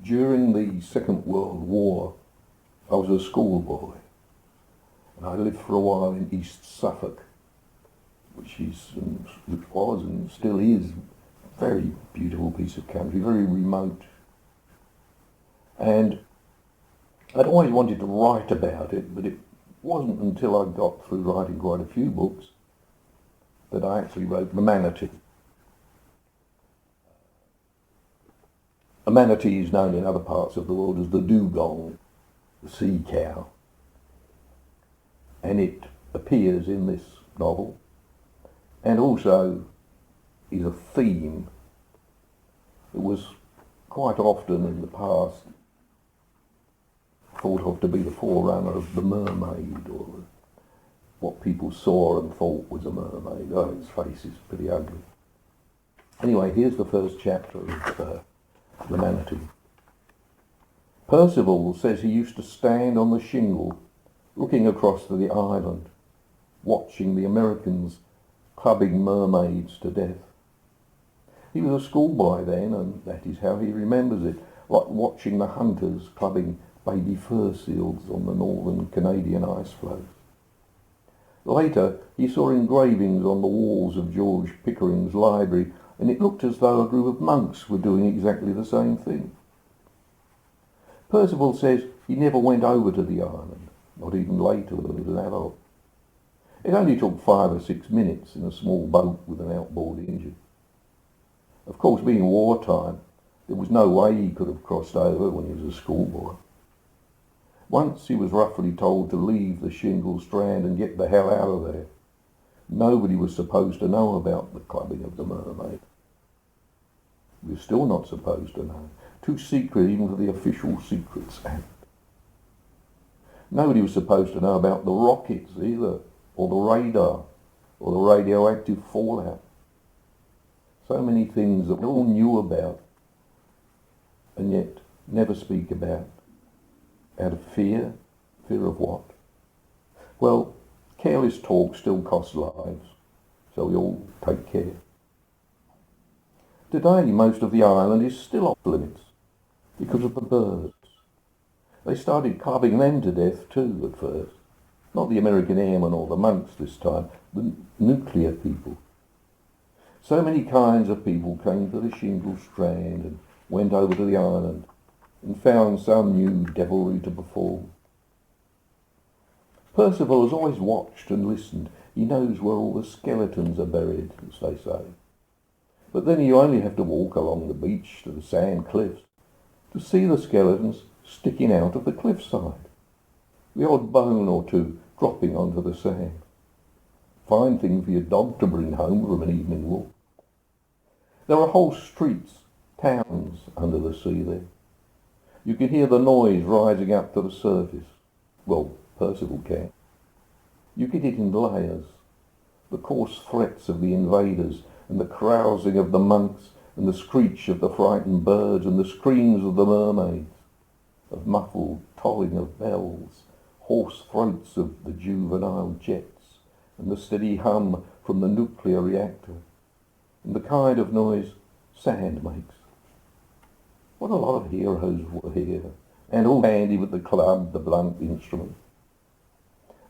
During the Second World War, I was a schoolboy, and I lived for a while in East Suffolk, which was and still is a very beautiful piece of country, very remote. And I'd always wanted to write about it, but it wasn't until I got through writing quite a few books that I actually wrote the Manatee. A manatee is known in other parts of the world as the dugong, the sea cow, and it appears in this novel and also is a theme that was quite often in the past thought of to be the forerunner of the mermaid, or what people saw and thought was a mermaid. Oh, its face is pretty ugly. Anyway, here's the first chapter of the Manatee. Percival says he used to stand on the shingle looking across to the island, watching the Americans clubbing mermaids to death. He was a schoolboy then, and that is how he remembers it, like watching the hunters clubbing baby fur seals on the northern Canadian ice floes. Later, he saw engravings on the walls of George Pickering's library, and it looked as though a group of monks were doing exactly the same thing. Percival says he never went over to the island, not even later when he was an adult. It only took 5 or 6 minutes in a small boat with an outboard engine. Of course, being wartime, there was no way he could have crossed over when he was a schoolboy. Once he was roughly told to leave the shingle strand and get the hell out of there. Nobody was supposed to know about the clubbing of the mermaid. We're still not supposed to know. Too secret even for the Official Secrets Act. Nobody was supposed to know about the rockets either, or the radar, or the radioactive fallout. So many things that we all knew about, and yet never speak about. Out of fear? Fear of what? Well, careless talk still costs lives, so we all take care. Today, most of the island is still off limits because of the birds. They started clubbing them to death too at first. Not the American airmen or the monks this time, the nuclear people. So many kinds of people came to the shingle strand and went over to the island and found some new devilry to perform. Percival has always watched and listened. He knows where all the skeletons are buried, as they say. But then you only have to walk along the beach to the sand cliffs to see the skeletons sticking out of the cliffside. The odd bone or two dropping onto the sand. Fine thing for your dog to bring home from an evening walk. There are whole streets, towns under the sea there. You can hear the noise rising up to the surface. Well, Percival can. You get it in layers. The coarse threats of the invaders, and the carousing of the monks, and the screech of the frightened birds, and the screams of the mermaids, of muffled tolling of bells, hoarse throats of the juvenile jets, and the steady hum from the nuclear reactor, and the kind of noise sand makes. What a lot of heroes were here, and all handy with the club, the blunt instrument.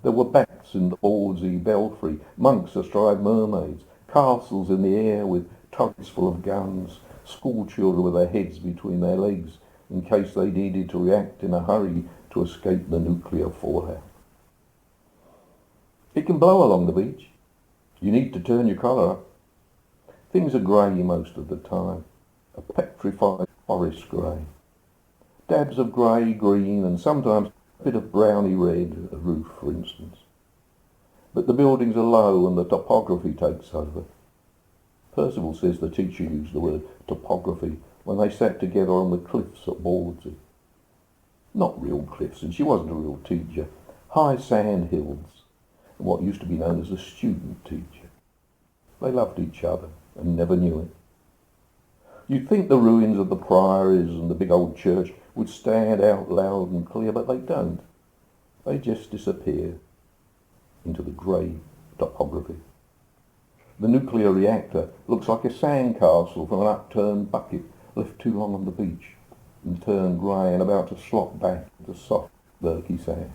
There were bats in the ballsy belfry, monks astride mermaids, castles in the air with turrets full of guns, school children with their heads between their legs in case they needed to react in a hurry to escape the nuclear fallout. It can blow along the beach. You need to turn your collar up. Things are grey most of the time, a petrified forest grey. Dabs of grey, green, and sometimes a bit of browny red, a roof for instance. But the buildings are low and the topography takes over. Percival says the teacher used the word topography when they sat together on the cliffs at Bawdsey. Not real cliffs, and she wasn't a real teacher. High sand hills, and what used to be known as a student teacher. They loved each other and never knew it. You'd think the ruins of the priories and the big old church would stand out loud and clear, but they don't. They just disappear into the grey topography. The nuclear reactor looks like a sandcastle from an upturned bucket left too long on the beach. and turned grey and about to slop back into soft, murky sand.